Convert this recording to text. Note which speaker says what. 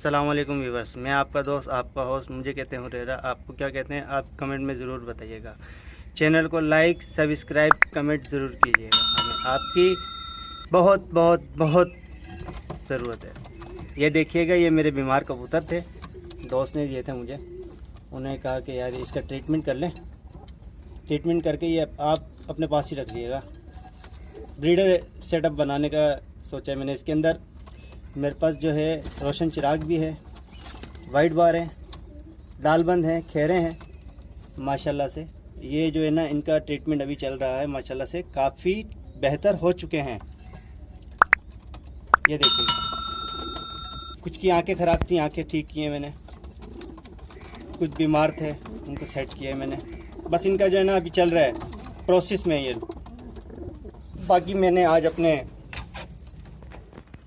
Speaker 1: अस्सलाम वालेकुम व्यूअर्स, मैं आपका दोस्त आपका होस्ट, मुझे कहते हैं हुरैरा। आपको क्या कहते हैं आप कमेंट में ज़रूर बताइएगा। चैनल को लाइक सब्सक्राइब कमेंट ज़रूर कीजिएगा, हमें आपकी बहुत बहुत बहुत ज़रूरत है। ये देखिएगा, ये मेरे बीमार कबूतर थे, दोस्त ने दिए थे मुझे। उन्हें कहा कि यार इसका ट्रीटमेंट कर लें, ट्रीटमेंट करके ये आप अपने पास ही रख लीजिएगा। ब्रीडर सेटअप बनाने का सोचा है मैंने। इसके अंदर मेरे पास जो है रोशन चिराग भी है, वाइट बार है, दालबंद हैं, खेरे हैं माशाल्लाह से। ये जो है ना, इनका ट्रीटमेंट अभी चल रहा है माशाल्लाह से, काफ़ी बेहतर हो चुके हैं। ये देखिए, कुछ की आंखें ख़राब थी, आंखें ठीक की हैं मैंने। कुछ बीमार थे, उनको सेट किया है मैंने। बस इनका जो है ना अभी चल रहा है, प्रोसेस में ये। बाकी मैंने आज अपने